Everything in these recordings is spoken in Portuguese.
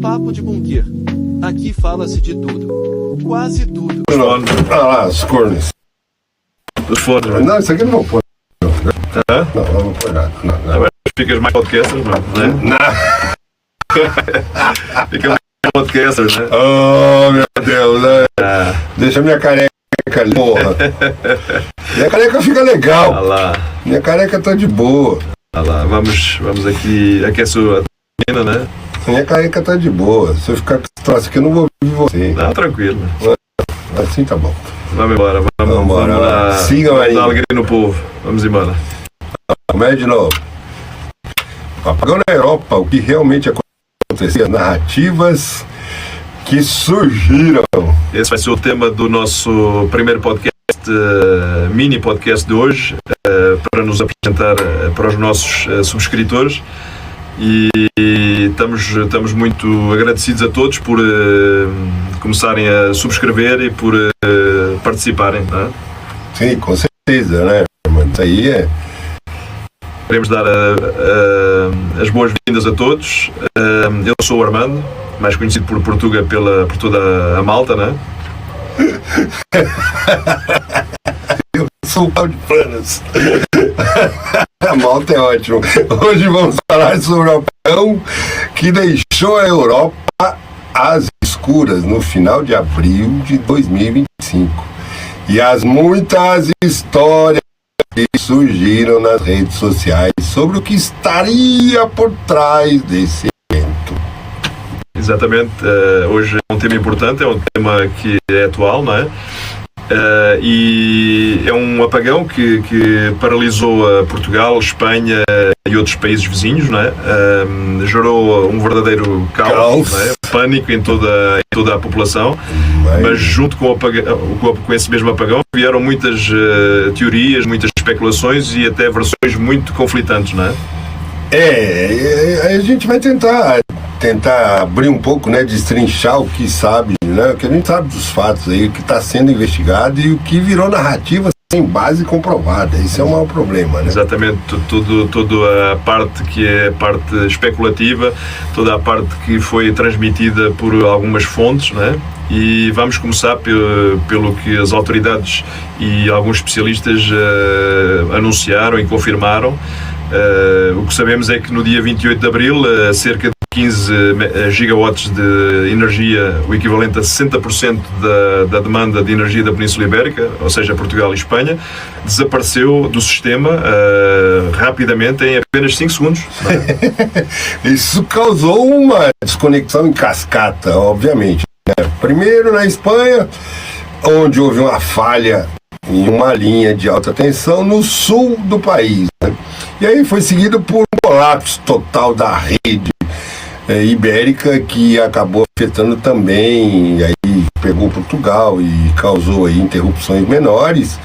Papo de bunker. Aqui fala-se de tudo. Quase tudo. Ah lá, os cornos. Os fones, né? Não, isso aqui eu não vou pôr. Hã? Não vou pôr nada. Não. Ficas mais podcasters, não? Né? Não. Ficas mais podcasters, né? Oh, meu Deus, né? Deixa minha careca ali, porra. Minha careca fica legal. Ah lá, Minha careca tá de boa. ah lá. Vamos aqui aquecer a menina, né? Minha careca tá de boa. Se eu ficar com esse troço aqui, eu não vou ouvir você. Não, tranquilo. Assim tá bom. Vamos embora, vamos lá. Siga, Vamos Marinho. dar alegria no povo. Vamos embora. Começa de novo. Apagão na Europa, o que realmente acontecia, narrativas que surgiram. Esse vai ser o tema do nosso primeiro podcast, mini podcast de hoje, para nos apresentar para os nossos subscritores. E estamos muito agradecidos a todos por começarem a subscrever e por participarem, não é? Sim, com certeza, né? Isso aí é. Queremos dar as boas-vindas a todos. Eu sou o Armando, mais conhecido por Portuga por toda a malta, não é? Eu sou o Paulo de Planas. A malta é ótimo. Hoje vamos falar sobre o apagão que deixou a Europa às escuras no final de abril de 2025. E as muitas histórias que surgiram nas redes sociais sobre o que estaria por trás desse evento. Exatamente. Hoje é um tema importante, é um tema que é atual, não é? E é um apagão que paralisou Portugal, Espanha e outros países vizinhos, não é? Gerou um verdadeiro caos. Não é? Pânico em toda a população, mas junto com esse mesmo apagão vieram muitas teorias, muitas especulações e até versões muito conflitantes, não é? A gente vai tentar abrir um pouco, né, destrinchar o que sabe, né, o que a gente sabe dos fatos aí, o que está sendo investigado e o que virou narrativa sem base comprovada. Esse é o maior problema, né? Exatamente, toda a parte que é a parte especulativa, toda a parte que foi transmitida por algumas fontes, né? E vamos começar pelo que as autoridades e alguns especialistas anunciaram e confirmaram. O que sabemos é que no dia 28 de abril, cerca de 15 gigawatts de energia, o equivalente a 60% da demanda de energia da Península Ibérica, ou seja, Portugal e Espanha, desapareceu do sistema rapidamente em apenas 5 segundos. Isso causou uma desconexão em cascata, obviamente, né? Primeiro na Espanha, onde houve uma falha em uma linha de alta tensão no sul do país, né? E aí foi seguido por um colapso total da rede ibérica, que acabou afetando também, aí pegou Portugal e causou aí interrupções menores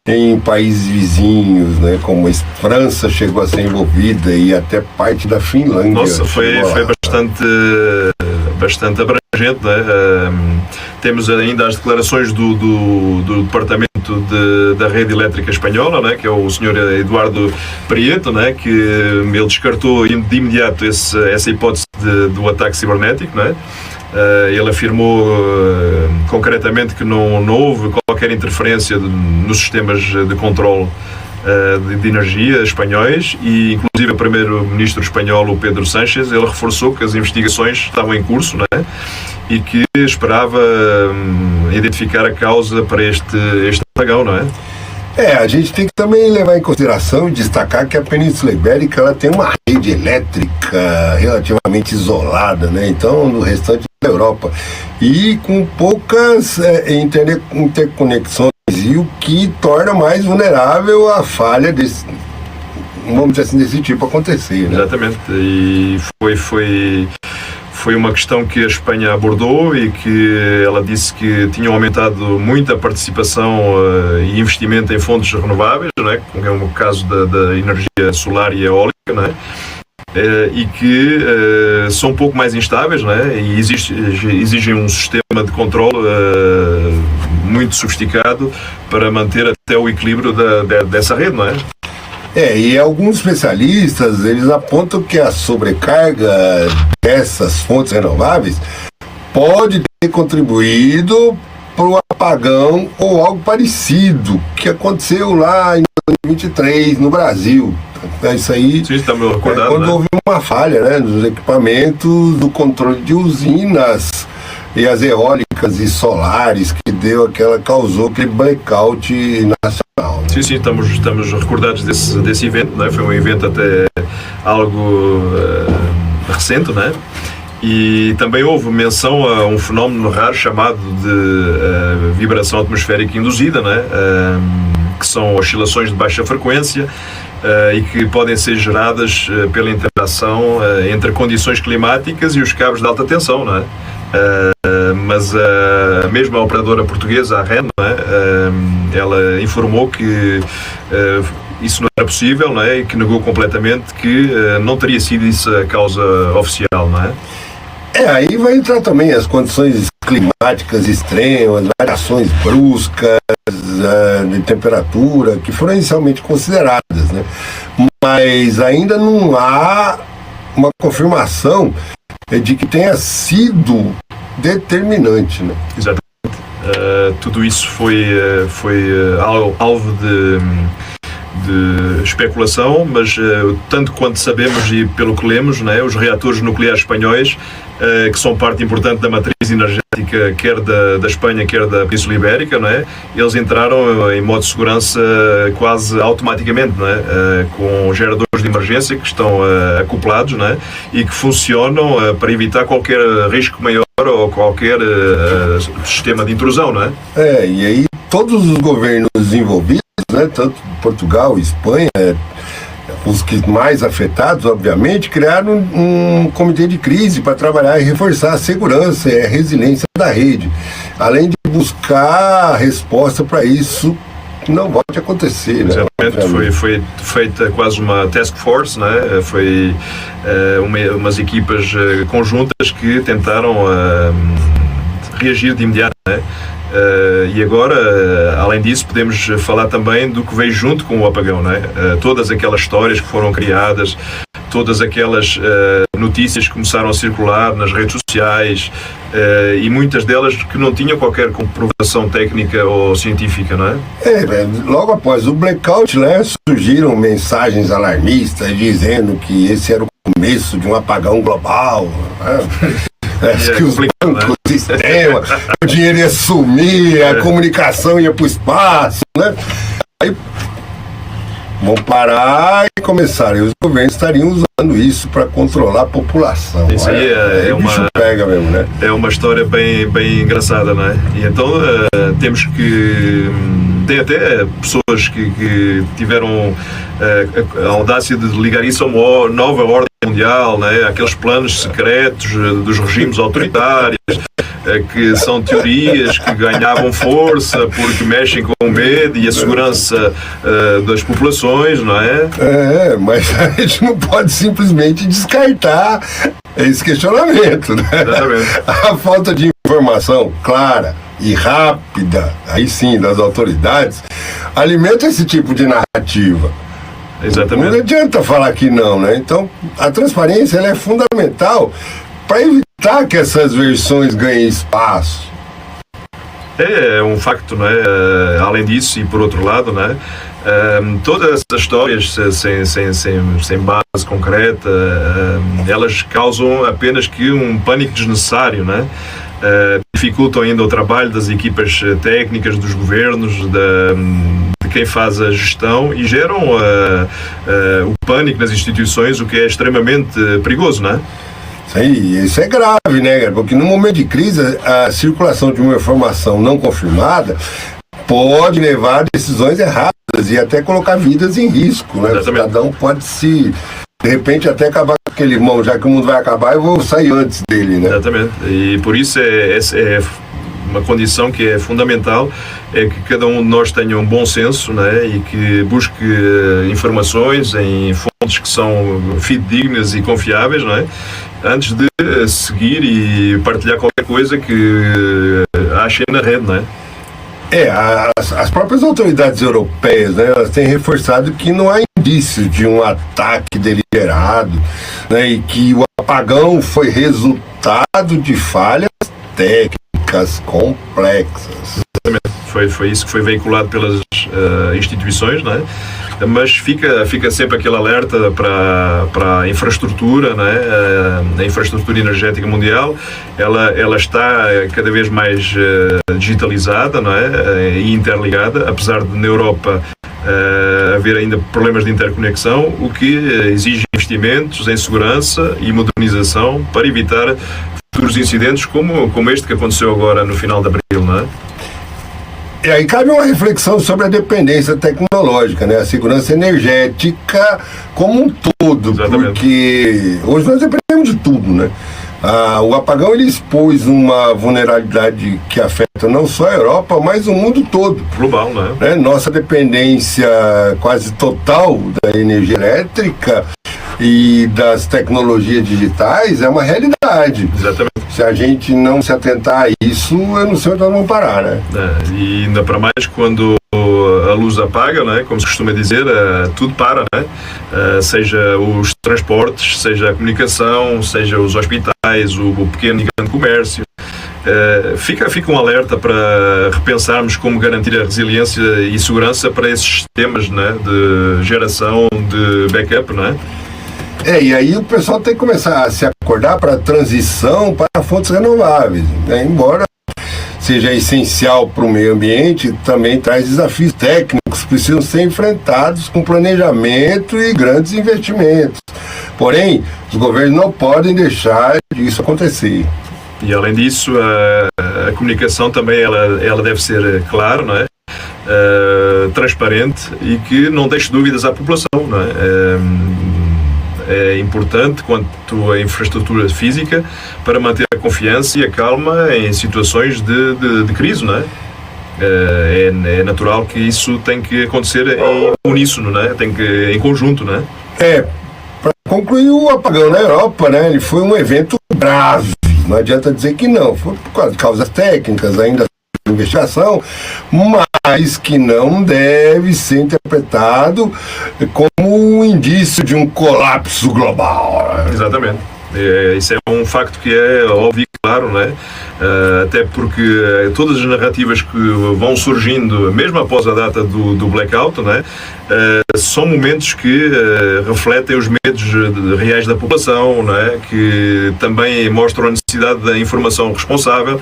em países vizinhos, né, como a França chegou a ser envolvida e até parte da Finlândia. Nossa, foi bastante abrangente, né? Temos ainda as declarações do Departamento da Rede Elétrica Espanhola, né, que é o Sr. Eduardo Prieto, né, que ele descartou de imediato essa hipótese do ataque cibernético, né? Ele afirmou concretamente que não houve qualquer interferência nos sistemas de controle de energia espanhóis, e inclusive o primeiro-ministro espanhol, o Pedro Sánchez, ele reforçou que as investigações estavam em curso, né? E que esperava identificar a causa para este apagão, não é? A gente tem que também levar em consideração e destacar que a Península Ibérica ela tem uma rede elétrica relativamente isolada, né? Então, no restante da Europa, e com poucas interconexões, e o que torna mais vulnerável a falha vamos dizer assim, desse tipo acontecer, né? Exatamente, e foi uma questão que a Espanha abordou e que ela disse que tinham aumentado muito a participação e investimento em fontes renováveis, não é? Como é o caso da energia solar e eólica, não é? E que são um pouco mais instáveis, não é? E exigem um sistema de controle muito sofisticado para manter até o equilíbrio dessa rede, não é? E alguns especialistas, eles apontam que a sobrecarga dessas fontes renováveis pode ter contribuído para o apagão ou algo parecido que aconteceu lá em 2023 no Brasil. Isso aí. Sim, está meio recordado, quando né? houve uma falha, né, nos equipamentos do controle de usinas e as eólicas e solares que causou aquele blackout nacional. Né? Sim, estamos recordados desse evento, né? Foi um evento até algo recente, né? E também houve menção a um fenómeno raro chamado de vibração atmosférica induzida, né? Que são oscilações de baixa frequência e que podem ser geradas pela interação entre condições climáticas e os cabos de alta tensão, não é? Mas mesmo a operadora portuguesa, a REN, não é? Ela informou que isso não era possível, não é? E que negou completamente que não teria sido isso a causa oficial, não é? Aí vai entrar também as condições climáticas extremas, variações bruscas de temperatura, que foram inicialmente consideradas, né? Mas ainda não há uma confirmação de que tenha sido determinante, né? Exatamente. Tudo isso foi alvo de especulação, mas tanto quanto sabemos e pelo que lemos, né, os reatores nucleares espanhóis, que são parte importante da matriz energética quer da Espanha, quer da Península Ibérica, né, eles entraram em modo de segurança quase automaticamente, né, com geradores de emergência que estão acoplados, né, e que funcionam para evitar qualquer risco maior ou qualquer sistema de intrusão, não é? E aí todos os governos envolvidos, né, tanto Portugal e Espanha, os que mais afetados, obviamente, criaram um comitê de crise para trabalhar e reforçar a segurança e a resiliência da rede, além de buscar resposta para isso que não volte a acontecer. Né? Exatamente, foi feita quase uma task force, né? Foi umas equipas conjuntas que tentaram reagir de imediato, né? E agora, além disso, podemos falar também do que veio junto com o apagão, não é? Todas aquelas histórias que foram criadas, todas aquelas notícias que começaram a circular nas redes sociais e muitas delas que não tinham qualquer comprovação técnica ou científica, não é? Logo após o blackout, né, surgiram mensagens alarmistas dizendo que esse era o começo de um apagão global, né? Que os bancos, né? O sistema, o dinheiro ia sumir, a comunicação ia para o espaço, né? Aí vão parar e começar. E os governos estariam usando isso para controlar a população. Isso aí é o bicho pega mesmo, né? É uma história bem engraçada, não é? E então temos que... Tem até pessoas que tiveram a audácia de ligar isso a uma nova ordem mundial, né? Aqueles planos secretos dos regimes autoritários, que são teorias que ganhavam força porque mexem com o medo e a segurança das populações, não é? Mas a gente não pode simplesmente descartar esse questionamento, né? Exatamente. A falta de informação clara e rápida, aí sim, das autoridades, alimenta esse tipo de narrativa. Exatamente. Não adianta falar que não, né? Então, a transparência ela é fundamental para evitar que essas versões ganhem espaço. É um facto, não é? Além disso, e por outro lado, não é? Todas essas histórias sem base concreta, elas causam apenas que um pânico desnecessário, não é? Dificultam ainda o trabalho das equipas técnicas, dos governos, de quem faz a gestão e geram o pânico nas instituições, o que é extremamente perigoso, não é? Sim, isso é grave, né? Porque no momento de crise, a circulação de uma informação não confirmada pode levar a decisões erradas e até colocar vidas em risco, né? Exatamente. O cidadão pode de repente até acabar com aquele irmão, já que o mundo vai acabar, eu vou sair antes dele, né? Exatamente. E por isso é uma condição que é fundamental, é que cada um de nós tenha um bom senso, né? E que busque informações em fontes que são fidedignas e confiáveis, não é? Antes de seguir e partilhar qualquer coisa que achem na rede, não é? As próprias autoridades europeias, né, elas têm reforçado que não há indícios de um ataque deliberado, né, e que o apagão foi resultado de falhas técnicas complexas. Foi isso que foi veiculado pelas instituições, não é? Mas fica sempre aquele alerta para a infraestrutura, não é? A infraestrutura energética mundial, ela está cada vez mais digitalizada, não é? E interligada, apesar de na Europa haver ainda problemas de interconexão, o que exige investimentos em segurança e modernização para evitar futuros incidentes como este que aconteceu agora no final de abril, não é? E aí cabe uma reflexão sobre a dependência tecnológica, né? A segurança energética como um todo. Exatamente. Porque hoje nós dependemos de tudo, né? O apagão ele expôs uma vulnerabilidade que afeta não só a Europa, mas o mundo todo. Global, né? Nossa dependência quase total da energia elétrica e das tecnologias digitais é uma realidade. Exatamente. Se a gente não se atentar a isso, eu não sei onde nós vamos parar, né? E ainda para mais quando a luz apaga, né? Como se costuma dizer, tudo para, né? Seja os transportes, seja a comunicação, seja os hospitais, o pequeno e grande comércio. Fica um alerta para repensarmos como garantir a resiliência e segurança para esses sistemas, né? De geração de backup, não é? E aí o pessoal tem que começar a se acordar para a transição para fontes renováveis, né? Embora seja essencial para o meio ambiente, também traz desafios técnicos que precisam ser enfrentados com planejamento e grandes investimentos. Porém, os governos não podem deixar isso acontecer. E além disso, a comunicação também ela deve ser clara, não é? Transparente e que não deixe dúvidas à população, não é? É importante quanto à infraestrutura física para manter a confiança e a calma em situações de crise, não é? É natural que isso tem que acontecer em uníssono, não é? Tem que em conjunto, não é? Para concluir, o apagão na Europa, né? Ele foi um evento grave. Não adianta dizer que não. Foi por causa de causas técnicas, ainda investigação, mas que não deve ser interpretado como um indício de um colapso global. Exatamente. Isso é um facto que é óbvio e claro, não é? Até porque todas as narrativas que vão surgindo, mesmo após a data do blackout, não é? São momentos que refletem os medos reais da população, não é? Que também mostram a necessidade da informação responsável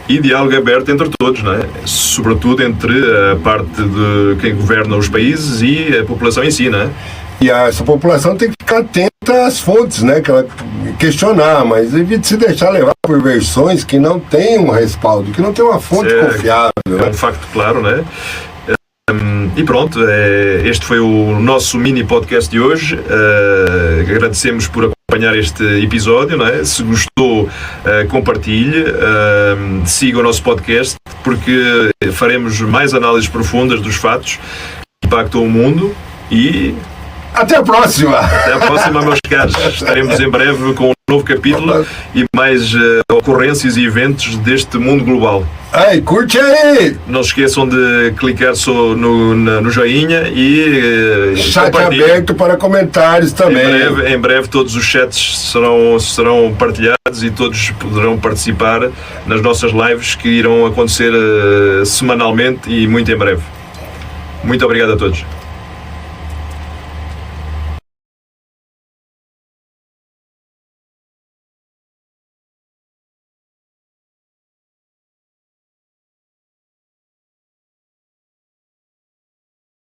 e diálogo aberto entre todos, não é? Sobretudo entre a parte de quem governa os países e a população em si, não é? E essa população tem que ficar atenta às fontes, né? Que ela questionar, mas evite se deixar levar por versões que não têm um respaldo, que não tem uma fonte confiável. É um facto claro, né? E pronto, este foi o nosso mini podcast de hoje. Agradecemos por acompanhar este episódio, não é? Se gostou, compartilhe, siga o nosso podcast, porque faremos mais análises profundas dos fatos que impactam o mundo e... Até a próxima! Até a próxima, meus caros. Estaremos em breve com um novo capítulo e mais ocorrências e eventos deste mundo global. Ei, curte aí! Não se esqueçam de clicar só no joinha e chat aberto para comentários também. Em breve todos os chats serão partilhados e todos poderão participar nas nossas lives que irão acontecer semanalmente e muito em breve. Muito obrigado a todos.